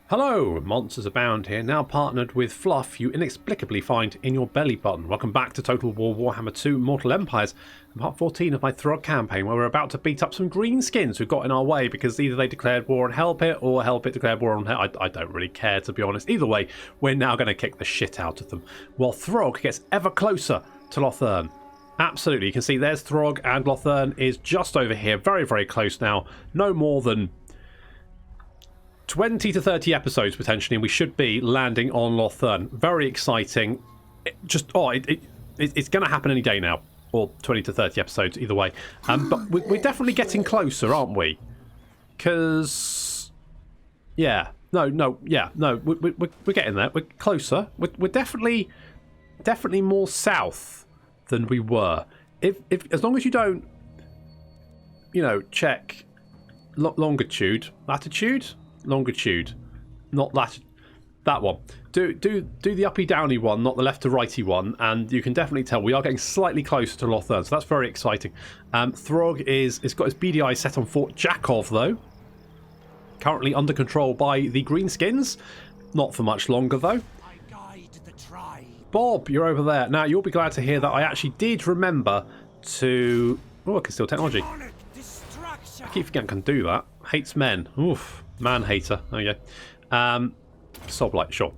Hello, MonstersAbound here, now partnered with fluff you inexplicably find in your belly button. Welcome back to Total War Warhammer 2 Mortal Empires, and part 14 of my Throgg Campaign, where we're about to beat up some greenskins who got in our way because either they declared war on Hellpit or Hellpit declared war on Hell. I don't really care, to be honest. Either way, we're now going to kick the shit out of them, while Throgg gets ever closer to Lothern. Absolutely, you can see there's Throgg, and Lothern is just over here, very, very close now. No more than 20 to 30 episodes potentially, and we should be landing on Lothern. Very exciting. It's going to happen any day now, or 20 to 30 episodes either way. But we're definitely getting closer, aren't we? Because we're getting there. We're closer. We're definitely more south than we were. If as long as you don't, check longitude, longitude, not that one. Do the uppy downy one, not the left to righty one, and you can definitely tell we are getting slightly closer to Lothern, so that's very exciting. Throgg is got his BDI set on Fort Jakov though, currently under control by the greenskins. Not for much longer though. Bob, you're over there. Now you'll be glad to hear that I actually did remember to. Oh, I can steal technology. I keep forgetting I can do that. Hates men. Oof. Man hater. There you go. Soul Blight, sure.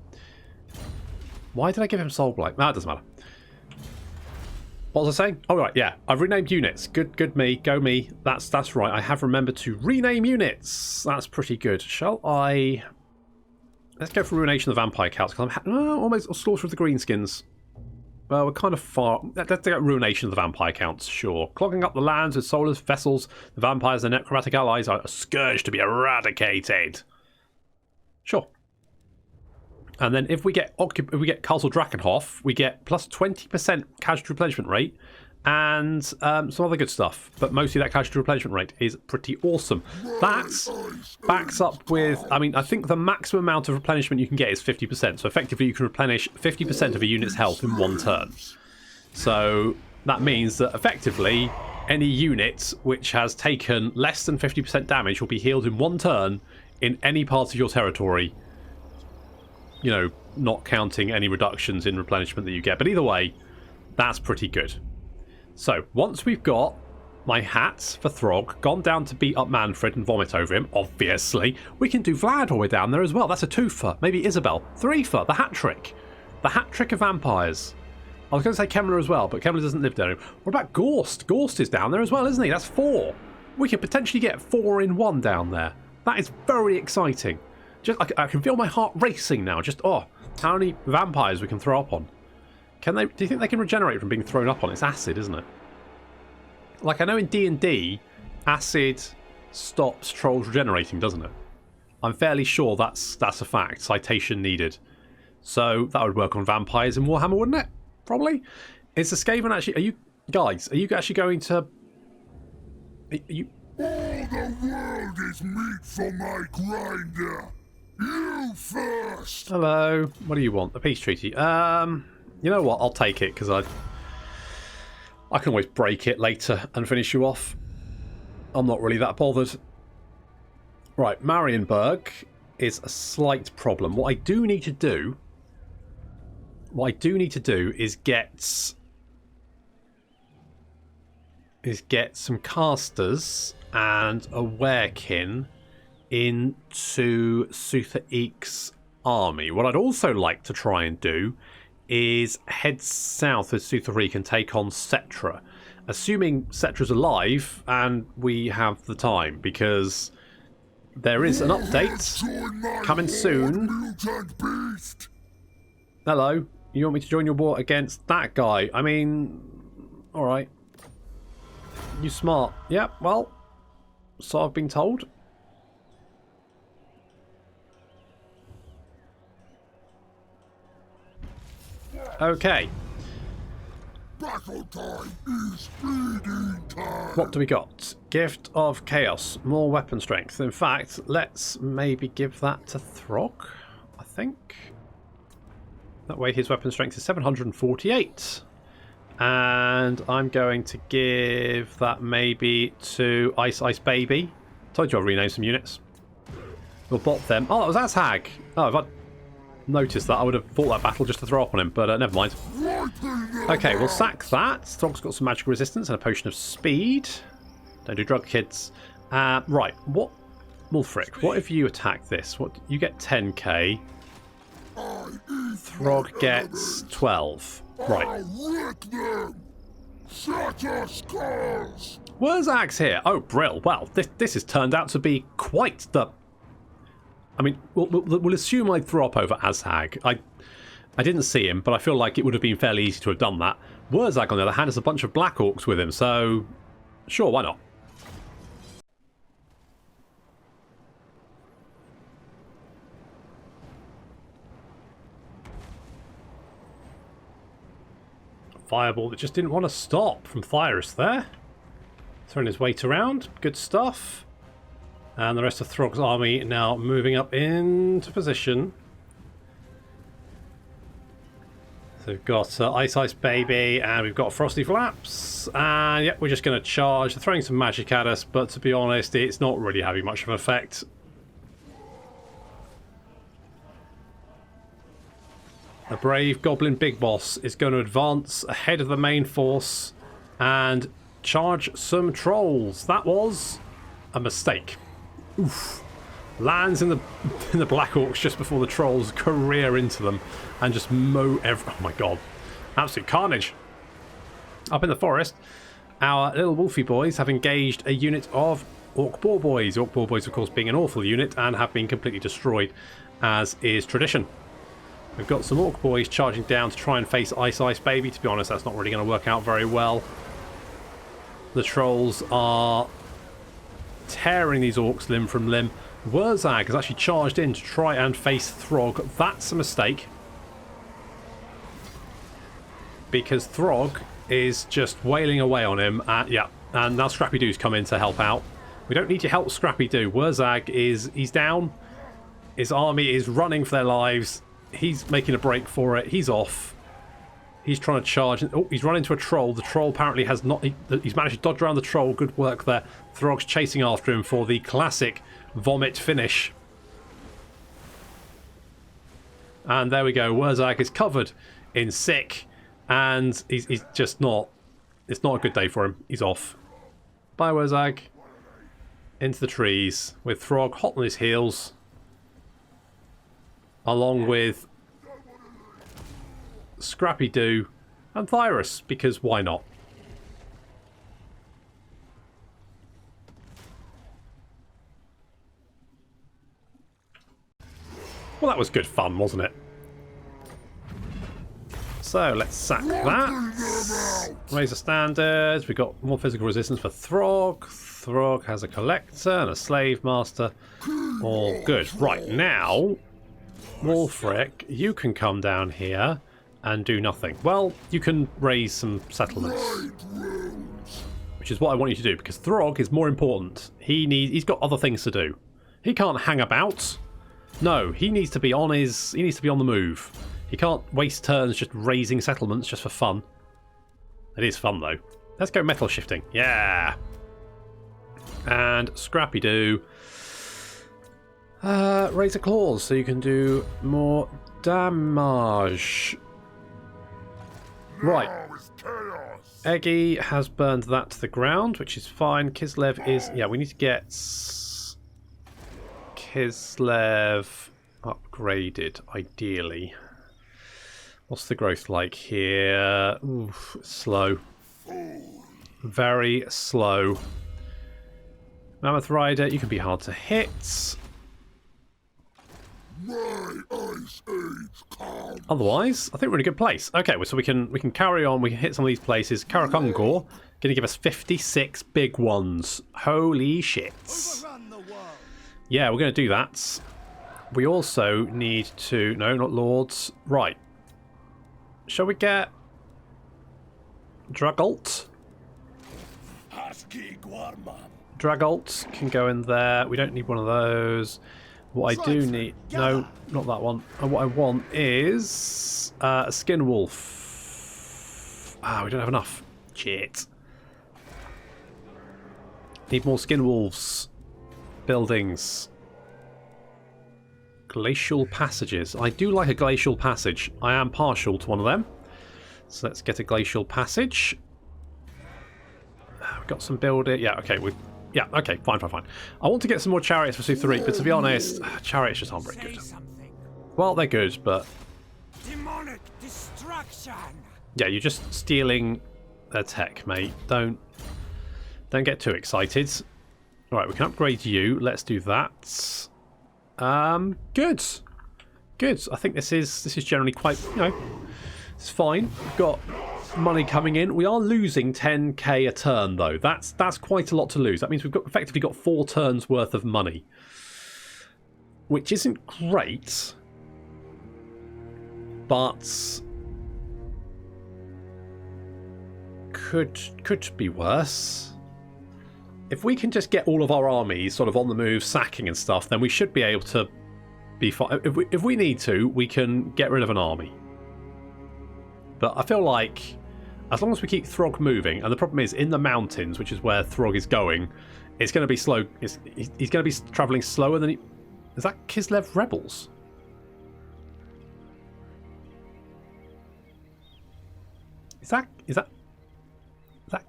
Why did I give him Soul Blight? That doesn't matter. What was I saying? Oh right, yeah. I've renamed units. Good me. Go me. That's right. I have remembered to rename units. That's pretty good. Shall I? Let's go for Ruination of the Vampire Counts, because I'm almost Slaughter of the Greenskins. Well, we're kind of far. Let's get Ruination of the Vampire Counts, sure. Clogging up the lands with soulless vessels, the vampires and necromantic allies are a scourge to be eradicated. Sure. And then if we get Castle Drakenhof, we get plus 20% casualty replenishment rate and some other good stuff. But mostly that casualty replenishment rate is pretty awesome. That backs up with, I think the maximum amount of replenishment you can get is 50%. So effectively you can replenish 50% of a unit's health in one turn. So that means that effectively any unit which has taken less than 50% damage will be healed in one turn in any part of your territory. Not counting any reductions in replenishment that you get. But either way, that's pretty good. So, once we've got my hat for Throgg, gone down to beat up Manfred and vomit over him, obviously, we can do Vlad while we're down there as well. That's a twofer. Maybe Isabel. Threefer. The hat trick. The hat trick of vampires. I was going to say Kemmler as well, but Kemmler doesn't live there. What about Gorst? Gorst is down there as well, isn't he? That's 4. We could potentially get 4 in 1 down there. That is very exciting. I can feel my heart racing now. How many vampires we can throw up on. Do you think they can regenerate from being thrown up on? It's acid, isn't it? Like, I know in D&D, acid stops trolls regenerating, doesn't it? I'm fairly sure that's a fact. Citation needed. So that would work on vampires in Warhammer, wouldn't it? Probably. Is the Skaven actually... Are you actually going to... All the world is meat for my grinder. You first. Hello. What do you want? A peace treaty. You know what? I'll take it, because I can always break it later and finish you off. I'm not really that bothered. Right, Marienburg is a slight problem. What I do need to do is get some casters and a werekin into Sutha Eek's army. What I'd also like to try and do is head south with Sutha Eek and take on Cetra, assuming Cetra's alive and we have the time, because there is an update coming soon. Hello, you want me to join your war against that guy? Alright. You smart. Yeah, well, so I've been told. Okay. Battle time is feeding time. What do we got? Gift of Chaos. More weapon strength. In fact, let's maybe give that to Throgg, I think. That way his weapon strength is 748. And I'm going to give that maybe to Ice Ice Baby. Told you I'll rename some units. We'll bot them. Oh, that was Azhag. Oh, if I'd noticed that, I would have fought that battle just to throw up on him, but never mind. Okay, we'll sack that. Throgg's got some magical resistance and a potion of speed. Don't do drug, kids. Right, what... Mulfric, what if you attack this? What you get 10k. Throgg gets 12. Right. Wurzag's here. Oh, brill. Well, this has turned out to be quite the... I mean, we'll assume I'd throw up over Azhag. I didn't see him, but I feel like it would have been fairly easy to have done that. Wurzag, on the other hand, has a bunch of Black Orcs with him, so... Sure, why not? Fireball that just didn't want to stop from Thyrus there. Throwing his weight around. Good stuff. And the rest of Throgg's army now moving up into position. So we've got Ice Baby and we've got Frosty Flaps. And yeah, we're just going to charge. They're throwing some magic at us, but to be honest, it's not really having much of an effect. The brave Goblin Big Boss is going to advance ahead of the main force and charge some trolls. That was a mistake. Oof. Lands in the Black Orcs just before the trolls career into them and just mow oh my god. Absolute carnage. Up in the forest, our little Wolfie boys have engaged a unit of Orc Boar Boys. Orc Boar Boys, of course, being an awful unit and have been completely destroyed, as is tradition. We've got some Orc Boys charging down to try and face Ice Baby. To be honest, that's not really going to work out very well. The trolls are tearing these Orcs limb from limb. Wurzag has actually charged in to try and face Throgg. That's a mistake. Because Throgg is just wailing away on him. Yeah, and now Scrappy Doo's come in to help out. We don't need your help, Scrappy Doo. Wurzag he's down. His army is running for their lives. He's making a break for it. He's off. He's trying to charge. Oh, he's run into a troll. The troll apparently has not... He's managed to dodge around the troll. Good work there. Throgg's chasing after him for the classic vomit finish. And there we go. Wurzag is covered in sick. And he's just not... It's not a good day for him. He's off. Bye, Wurzag. Into the trees with Throgg hot on his heels. Along with Scrappy Doo and Thyrus, because why not? Well, that was good fun, wasn't it? So let's sack that. Raise the standards. We've got more physical resistance for Throgg. Throgg has a collector and a slave master. All good. Right, now... Wolfric, you can come down here and do nothing. Well, you can raise some settlements, which is what I want you to do, because Throgg is more important. He's got other things to do. He can't hang about. No, he needs to be on the move. He can't waste turns just raising settlements just for fun. It is fun though. Let's go metal shifting. Yeah. And Scrappy Doo. Razor Claws, so you can do more damage. Right. Eggy has burned that to the ground, which is fine. Kislev is... Yeah, we need to get Kislev upgraded, ideally. What's the growth like here? Oof, slow. Very slow. Mammoth Rider, you can be hard to hit. Otherwise, I think we're in a good place. Okay, so we can carry on. We can hit some of these places. Karakungor going to give us 56 big ones. Holy shits! Yeah, we're going to do that. We also need to... No, not Lords. Right. Shall we get Dragult? Dragult can go in there. We don't need one of those. What I do need... No, not that one. And what I want is a Skin Wolf. Ah, we don't have enough. Shit. Need more Skin Wolves. Buildings. Glacial passages. I do like a glacial passage. I am partial to one of them. So let's get a glacial passage. We've got some building. Yeah, okay. Yeah, okay. Fine. I want to get some more chariots for Sutharik, but to be honest, chariots just aren't very good. Well, they're good, but... Demonic destruction. Yeah, you're just stealing their tech, mate. Don't get too excited. All right, we can upgrade you. Let's do that. Good. I think this is generally quite, it's fine. We've got money coming in. We are losing 10k a turn though. That's quite a lot to lose. That means we've effectively got 4 turns worth of money, which isn't great, but could be worse. If we can just get all of our armies sort of on the move, sacking and stuff, then we should be able to be fine. If we need to, we can get rid of an army. But I feel like as long as we keep Throgg moving, and the problem is in the mountains, which is where Throgg is going, it's going to be slow. He's going to be travelling slower than he... Is that Kislev rebels? Is that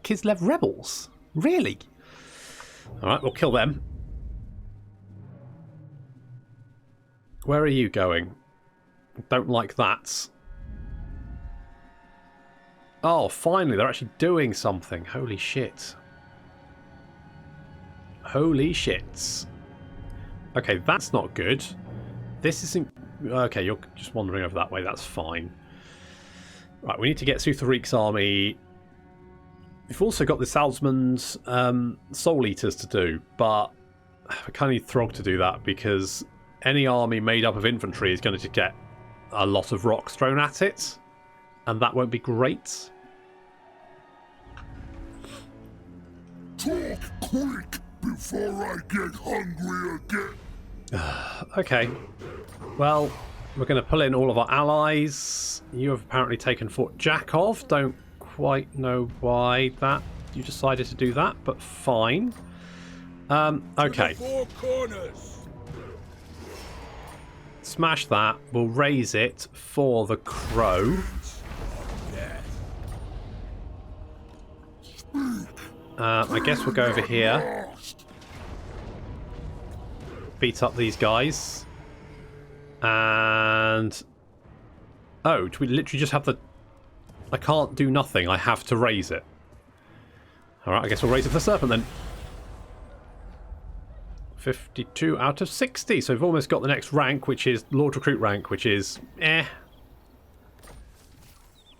Kislev rebels? Really? Alright, we'll kill them. Where are you going? Don't like that. Oh, finally, they're actually doing something. Holy shit. Holy shit. Okay, that's not good. This isn't... Okay, you're just wandering over that way. That's fine. Right, we need to get Sutharik's army... We've also got the Salzman's Soul Eaters to do, but I kind of need Throgg to do that because any army made up of infantry is going to get a lot of rocks thrown at it, and that won't be great. Talk quick before I get hungry again. Okay, well, we're going to pull in all of our allies. You have apparently taken Fort Jakov. Don't quite know why that you decided to do that, but fine. Okay. Four corners. Smash that. We'll raise it for the crow. I guess we'll go over here. Beat up these guys. And... Oh, do we literally just have the... I can't do nothing. I have to raise it. Alright, I guess we'll raise it for the serpent then. 52 out of 60. So we've almost got the next rank, which is Lord Recruit rank, which is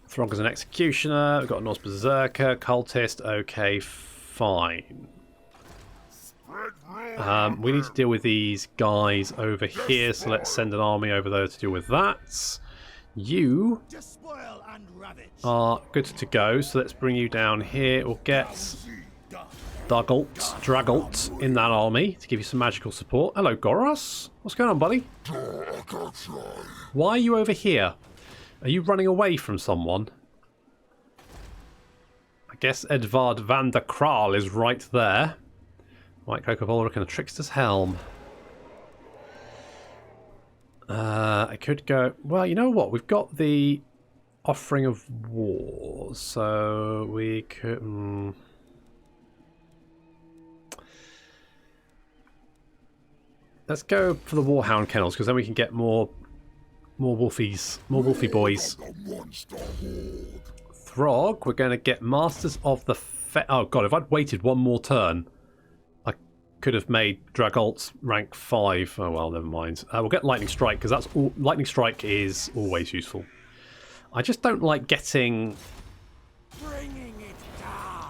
Throgg as an executioner. We've got a Norse Berserker, Cultist. Okay, fine. We need to deal with these guys over here, so let's send an army over there to deal with that. You are good to go, so let's bring you down here. We'll get Dragult in that army to give you some magical support. Hello, Goros. What's going on, buddy? Why are you over here? Are you running away from someone? I guess Edvard van der Kral is right there. White Cloak of Ulrich and a Trickster's Helm. I could go... Well, you know what? We've got the Offering of War, so we could... Let's go for the Warhound Kennels, because then we can get more wolfies, more wolfie boys. Throgg, we're going to get Masters of the... Oh god, if I'd waited one more turn, I could have made Dragult's rank 5. Oh well, never mind. We'll get Lightning Strike, because Lightning Strike is always useful. I just don't like getting...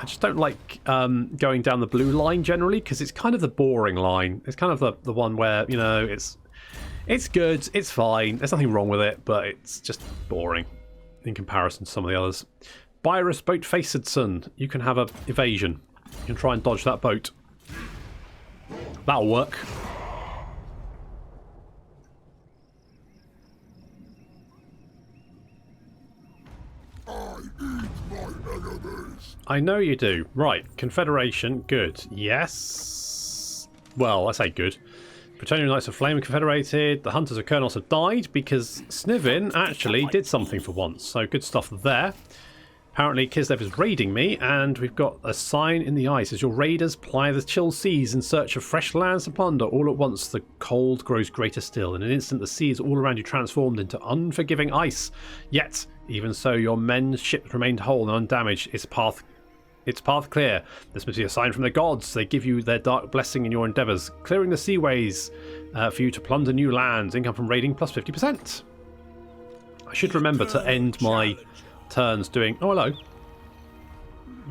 I just don't like going down the blue line generally, because it's kind of the boring line. It's kind of the one where, you know, it's good, it's fine, there's nothing wrong with it, but it's just boring in comparison to some of the others. Byrus Boat Facedson, you can have a evasion. You can try and dodge that boat. That'll work. I know you do. Right, Confederation, good. Yes. Well, I say good. Pretending Knights of Flame are confederated. The Hunters of Kurnos have died because Snivin actually did something for once. So good stuff there. Apparently Kislev is raiding me, and we've got a sign in the ice. As your raiders ply the chill seas in search of fresh lands to plunder, all at once the cold grows greater still. In an instant the sea is all around you transformed into unforgiving ice. Yet, even so, your men's ship remained whole and undamaged, its path clear. This must be a sign from the gods. They give you their dark blessing in your endeavours, clearing the seaways for you to plunder new lands. Income from raiding plus 50%. I should remember to end my turns doing... Oh, hello.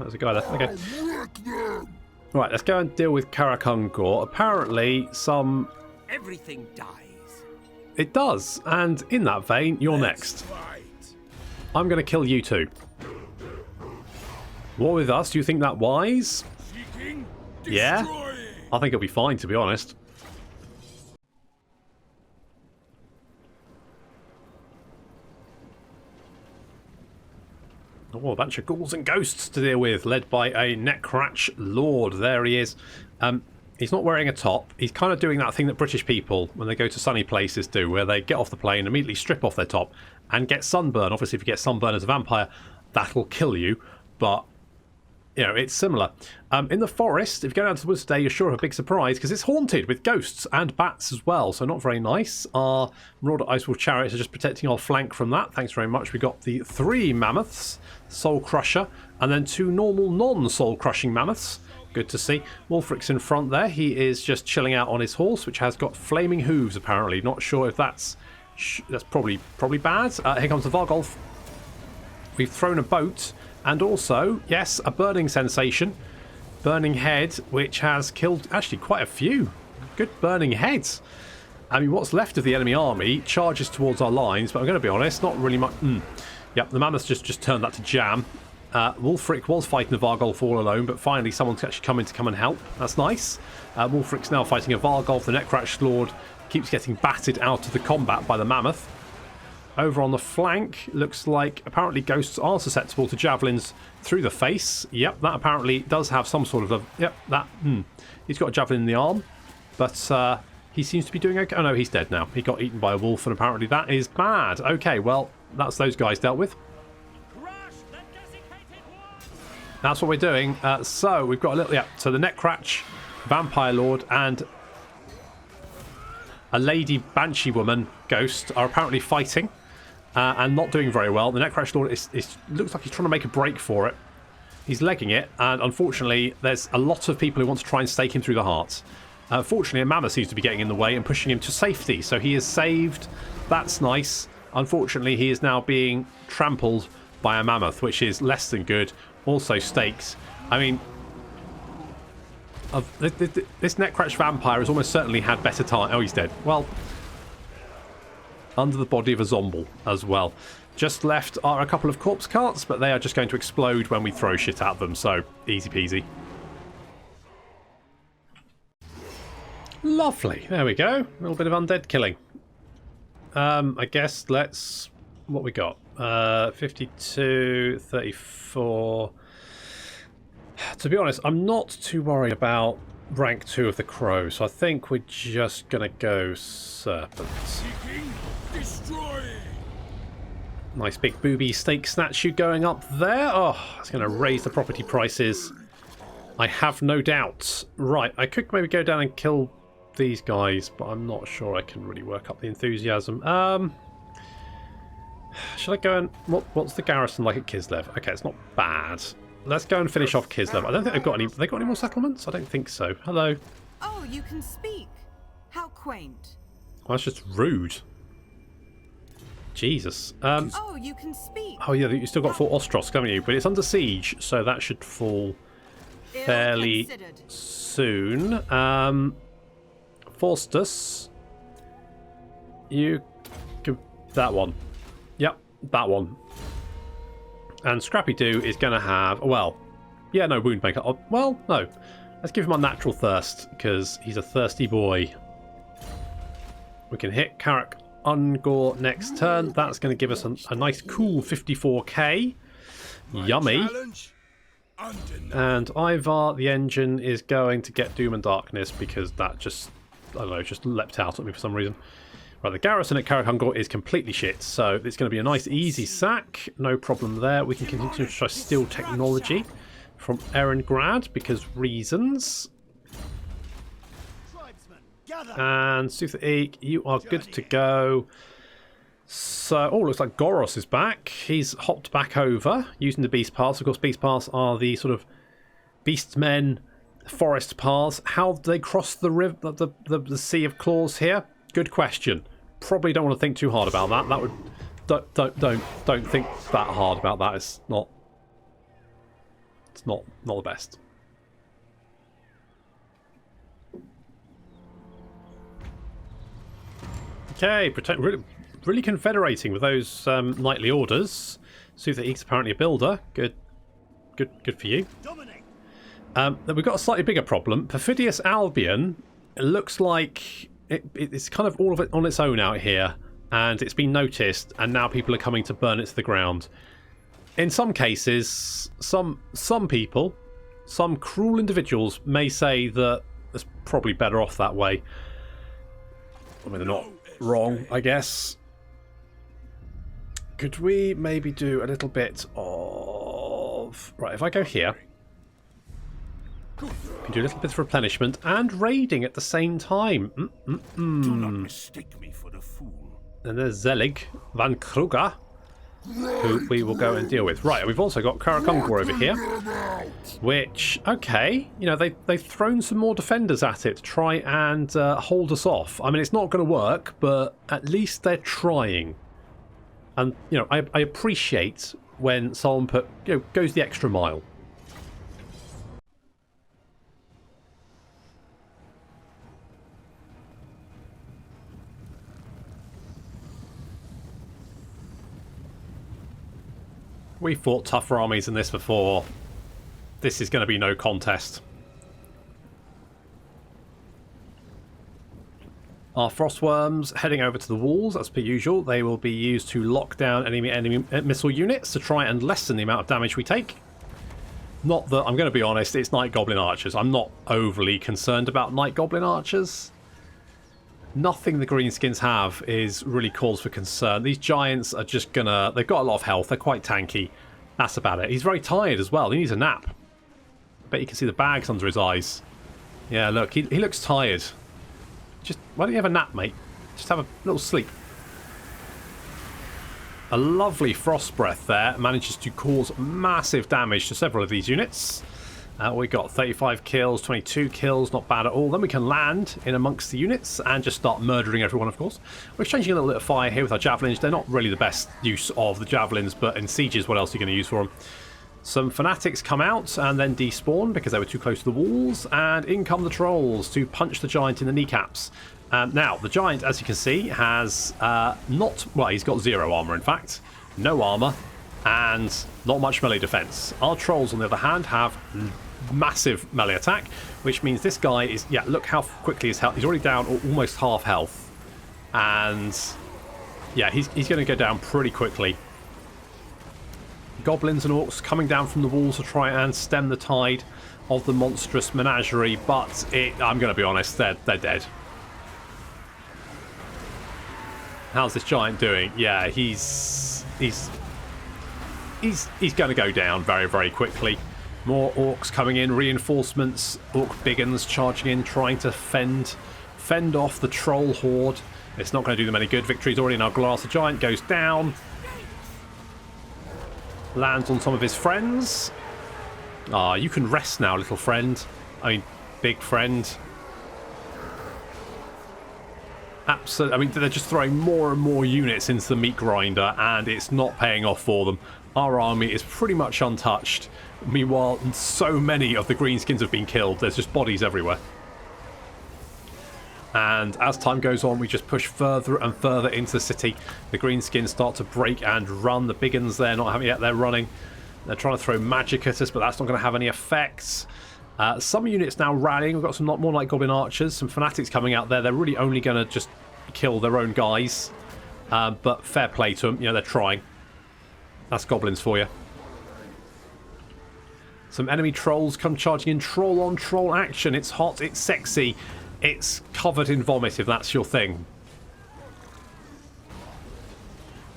There's a guy there. Okay. Right, let's go and deal with Karakungor. Apparently, Everything dies. It does. And in that vein, you're next. I'm going to kill you too. War with us, do you think that wise? Yeah? I think it'll be fine, to be honest. Oh, a bunch of ghouls and ghosts to deal with, led by a Necratch Lord. There he is. He's not wearing a top. He's kind of doing that thing that British people, when they go to sunny places, do, where they get off the plane, immediately strip off their top, and get sunburn. Obviously, if you get sunburn as a vampire, that'll kill you, but... You know, it's similar. In the forest, if you go down to the woods today, you're sure of a big surprise because it's haunted with ghosts and bats as well, so not very nice. Our Marauder Icewolf chariots are just protecting our flank from that. Thanks very much. We got the 3 mammoths, Soul Crusher, and then 2 normal non-soul crushing mammoths. Good to see. Wulfric's in front there. He is just chilling out on his horse, which has got flaming hooves apparently. Not sure if that's probably bad. Here comes the Vargolf. We've thrown a boat. And also, yes, a burning sensation. Burning head, which has killed actually quite a few. Good burning heads. I mean, what's left of the enemy army charges towards our lines, but I'm going to be honest, not really much. Yep, the mammoths just turned that to jam. Wulfric was fighting the Vargolf all alone, but finally someone's actually come and help. That's nice. Wulfric's now fighting a Vargolf. The Necratch Lord keeps getting battered out of the combat by the mammoth. Over on the flank, looks like apparently ghosts are susceptible to javelins through the face. Yep, that apparently does have some sort of a... Yep, that... He's got a javelin in the arm, but he seems to be doing okay. Oh no, he's dead now. He got eaten by a wolf, and apparently that is bad. Okay, well, that's those guys dealt with. That's what we're doing. So we've got a little... Yeah, so the Necratch, Vampire Lord, and a Lady Banshee Woman ghost are apparently fighting. And not doing very well. The Necratch Lord looks like he's trying to make a break for it. He's legging it, and unfortunately, there's a lot of people who want to try and stake him through the heart. Fortunately, a mammoth seems to be getting in the way and pushing him to safety, so he is saved. That's nice. Unfortunately, he is now being trampled by a mammoth, which is less than good. Also stakes. I mean, this Necratch Vampire has almost certainly had better time. Oh, he's dead. Well... under the body of a zomble as well. Just left are a couple of corpse carts, but they are just going to explode when we throw shit at them, so easy peasy. Lovely. There we go. A little bit of undead killing. I guess let's... What we got? 52, 34... To be honest, I'm not too worried about rank 2 of the Crow, so I think we're just going to go Serpents. Nice big booby stake statue going up there. Oh, it's going to raise the property prices. I have no doubt. Right, I could maybe go down and kill these guys, but I'm not sure I can really work up the enthusiasm. Should I go and... What's the garrison like at Kislev? Okay, it's not bad. Let's go and finish off Kislev. I don't think they've got any... Have they got any more settlements? I don't think so. Hello. Oh, you can speak. How quaint. Well, that's just rude. Jesus. Oh, you can speak. Oh, yeah, you still got Fort Ostrosk, haven't you? But it's under siege, so that should fall fairly soon. Faustus. You... That one. Yep, that one. And Scrappy Doo is going to have... Well, yeah, no, Wound Maker. Oh, well, no. Let's give him a natural thirst, because he's a thirsty boy. We can hit Karak Ungor next turn. That's going to give us a nice cool 54k. Yummy. And Ivar, the engine, is going to get Doom and Darkness, because that just I don't know, just leapt out at me for some reason. Right, the garrison at Carragher is completely shit, so it's going to be a nice easy sack. No problem there. We can continue to try steal technology from Erengrad because reasons. And Suthaik, you are good to go. So, oh, looks like Goros is back. He's hopped back over using the beast paths. Of course, beast paths are the sort of beastmen forest paths. How do they cross the river, the Sea of Claws here? Good question. Probably don't want to think too hard about that. That would don't think that hard about that. It's not the best. Okay, really confederating with those knightly orders. Suthaik's apparently a builder. Good for you. We've got a slightly bigger problem. Perfidious Albion, it looks like it's kind of all of it on its own out here, and it's been noticed, and now people are coming to burn it to the ground. In some cases, some people, some cruel individuals may say that it's probably better off that way. I mean, they're not wrong, I guess. Could we maybe do a little bit of... Right, if I go here, we can do a little bit of replenishment and raiding at the same time. Do not mistake me for the fool. And there's Zelig Van Kruger, who we will go and deal with. Right, we've also got Carragher over here, which, okay, you know, they've thrown some more defenders at it to try and hold us off. I mean, it's not going to work, but at least they're trying. And, you know, I appreciate when someone goes the extra mile. We fought tougher armies than this before. This is going to be no contest. Our frostworms heading over to the walls as per usual. They will be used to lock down enemy missile units to try and lessen the amount of damage we take. Not that, I'm going to be honest, it's Night Goblin Archers. I'm not overly concerned about Night Goblin Archers. Nothing the Greenskins have is really cause for concern. These giants are just gonna... They've got a lot of health. They're quite tanky. That's about it. He's very tired as well. He needs a nap. I bet you can see the bags under his eyes. Yeah, look. He looks tired. Just... Why don't you have a nap, mate? Just have a little sleep. A lovely frost breath there. Manages to cause massive damage to several of these units. We got 35 kills, 22 kills, not bad at all. Then we can land in amongst the units and just start murdering everyone, of course. We're exchanging a little bit of fire here with our javelins. They're not really the best use of the javelins, but in sieges, what else are you going to use for them? Some fanatics come out and then despawn because they were too close to the walls, and in come the trolls to punch the giant in the kneecaps. Now, the giant, as you can see, has he's got 0 armour, in fact. No armour, and not much melee defence. Our trolls, on the other hand, have massive melee attack, which means this guy is, yeah, look how quickly his health, he's already down almost half health, and yeah, he's going to go down pretty quickly. Goblins and orcs coming down from the walls to try and stem the tide of the monstrous menagerie, but I'm going to be honest, they're dead. How's this giant doing? Yeah, he's going to go down very, very quickly. More orcs coming in, reinforcements, orc biggins charging in, trying to fend off the troll horde. It's not going to do them any good. Victory's already in our glass. The giant goes down. Lands on some of his friends. Ah, you can rest now, little friend. I mean, big friend. Absolutely. I mean, they're just throwing more and more units into the meat grinder, and it's not paying off for them. Our army is pretty much untouched. Meanwhile, so many of the greenskins have been killed. There's just bodies everywhere. And as time goes on, we just push further and further into the city. The greenskins start to break and run. The big uns there not having yet. They're running. They're trying to throw magic at us, but that's not going to have any effects. Some units now rallying. We've got some more like Goblin Archers. Some fanatics coming out there. They're really only going to just kill their own guys. But fair play to them. You know, they're trying. That's goblins for you. Some enemy trolls come charging in. Troll on troll action. It's hot. It's sexy. it's covered in vomit if that's your thing.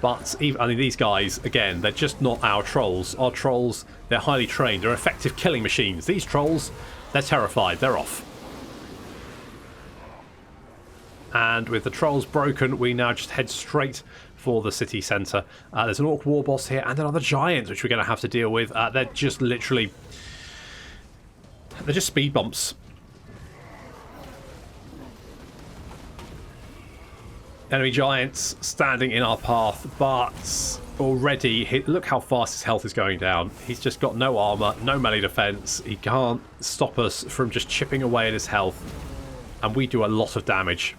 But even, I mean, these guys, again, they're just not our trolls. Our trolls, they're highly trained. They're effective killing machines. These trolls, they're terrified. They're off. And with the trolls broken, we now just head straight for the city centre. There's an orc war boss here and another giant, which we're going to have to deal with. They're just literally... they're just speed bumps. Enemy giants standing in our path, but already, look how fast his health is going down. He's just got no armour, no melee defence. He can't stop us from just chipping away at his health. And we do a lot of damage.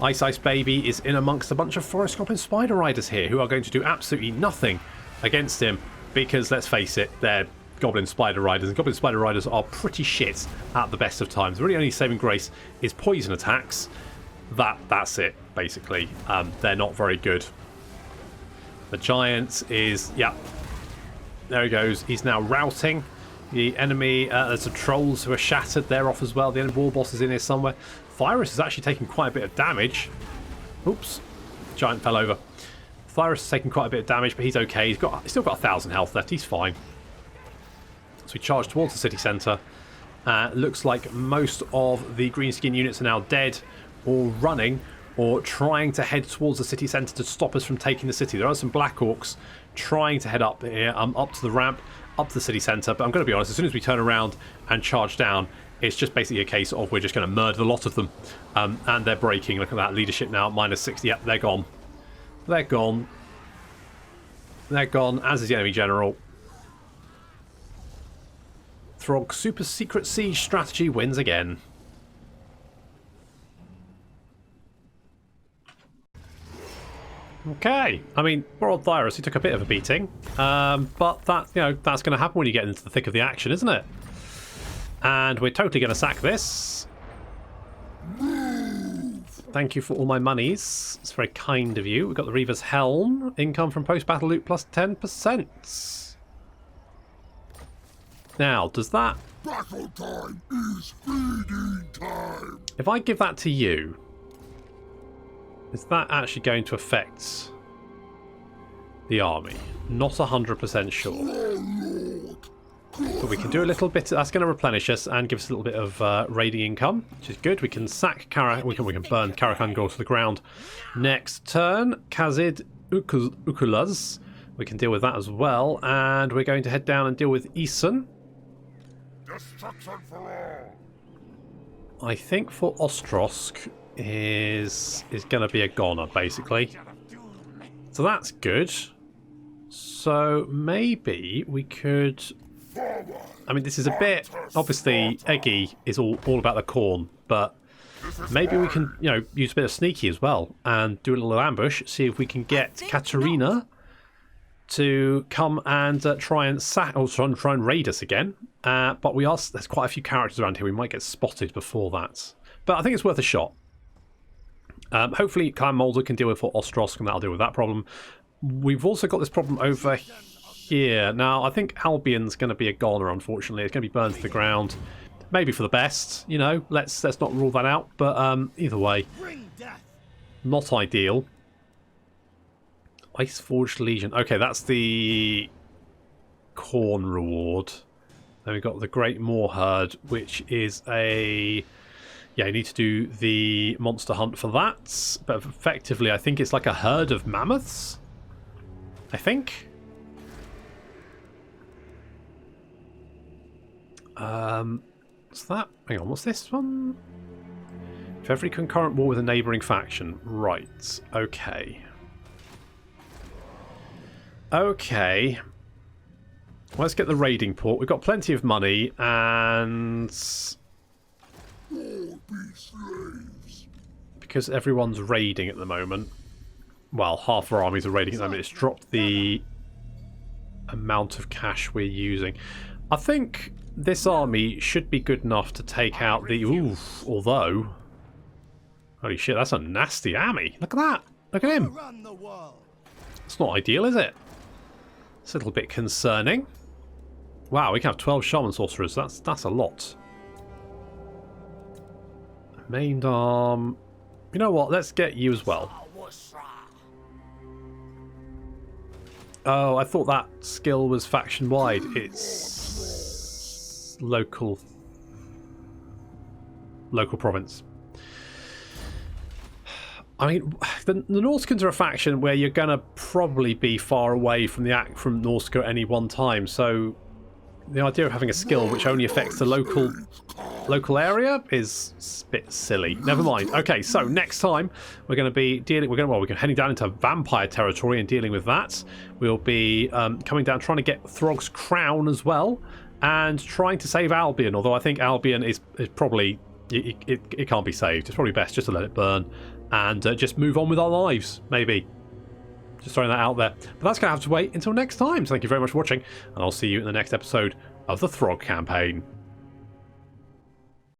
Ice Baby is in amongst a bunch of Forest Goblin Spider Riders here who are going to do absolutely nothing against him because, let's face it, they're Goblin Spider Riders, and Goblin Spider Riders are pretty shit at the best of times. The really only saving grace is poison attacks. That's it, basically. They're not very good. The giant is... yeah. There he goes. He's now routing the enemy. There's some trolls who are shattered. They're off as well. The enemy war boss is in here somewhere. Thyrus is actually taking quite a bit of damage. Oops. Giant fell over. Thyrus is taking quite a bit of damage, but he's okay. He's still got 1,000 health left. He's fine. So we charge towards the city centre. Looks like most of the green skin units are now dead or running or trying to head towards the city centre to stop us from taking the city. There are some Black Orcs trying to head up here, up to the ramp, up to the city centre. But I'm going to be honest, as soon as we turn around and charge down, it's just basically a case of we're just going to murder the lot of them. And they're breaking. Look at that. Leadership now, minus 60. Yep, they're gone. They're gone. They're gone, as is the enemy general. Throgg super secret siege strategy wins again. Okay, I mean, poor old Thyrus, he took a bit of a beating, but that, you know, that's going to happen when you get into the thick of the action, isn't it? And we're totally going to sack this. Thank you for all my monies. It's very kind of you. We've got the Reaver's Helm, income from post-battle loot plus 10%. Now, does that... Battle time is feeding time. If I give that to you, is that actually going to affect the army? Not 100% sure. But we can do a little bit. That's going to replenish us and give us a little bit of raiding income, which is good. We can sack we can burn Karakangor to the ground. Next turn, Kazid Ukulaz. We can deal with that as well, and we're going to head down and deal with Eason. Destruction for all. I think for Ostrosk is going to be a goner, basically. So that's good. So maybe we could... I mean, this is a bit... Obviously, Eggy is all about the corn, but maybe we can, you know, use a bit of sneaky as well and do a little ambush, see if we can get Katerina to come and try and try and raid us again. But there's quite a few characters around here. We might get spotted before that. But I think it's worth a shot. Hopefully, Clan Mulder can deal with for Ostrosk, and that'll deal with that problem. We've also got this problem over here. Now, I think Albion's going to be a goner, unfortunately. It's going to be burned to the ground. Maybe for the best, you know. Let's not rule that out. But either way, not ideal. Iceforged Legion. Okay, that's the corn reward. Then we've got the Great Moor Herd, which is a... yeah, you need to do the monster hunt for that. But effectively, I think it's like a herd of mammoths. I think. What's that? Hang on, what's this one? For every concurrent war with a neighbouring faction. Right, okay. Okay. Let's get the raiding port. We've got plenty of money, and... because everyone's raiding at the moment. Well, half our armies are raiding at the moment. It's dropped the amount of cash we're using. I think this army should be good enough to take out the... oof, although... holy shit, that's a nasty army. Look at that. Look at him. It's not ideal, is it? It's a little bit concerning. Wow, we can have 12 Shaman Sorcerers. That's a lot. Main arm. You know what? Let's get you as well. Oh, I thought that skill was faction-wide. It's local province. I mean, the Nauticans are a faction where you're going to probably be far away from Nausicaa at any one time, so the idea of having a skill which only affects the local area is a bit silly. Never mind. Okay, so next time we're going to be dealing. We're heading down into vampire territory and dealing with that. We'll be coming down, trying to get Throgg's crown as well, and trying to save Albion. Although I think Albion is probably it can't be saved. It's probably best just to let it burn and just move on with our lives. Maybe. Just throwing that out there. But that's going to have to wait until next time. So thank you very much for watching, and I'll see you in the next episode of the Throgg Campaign.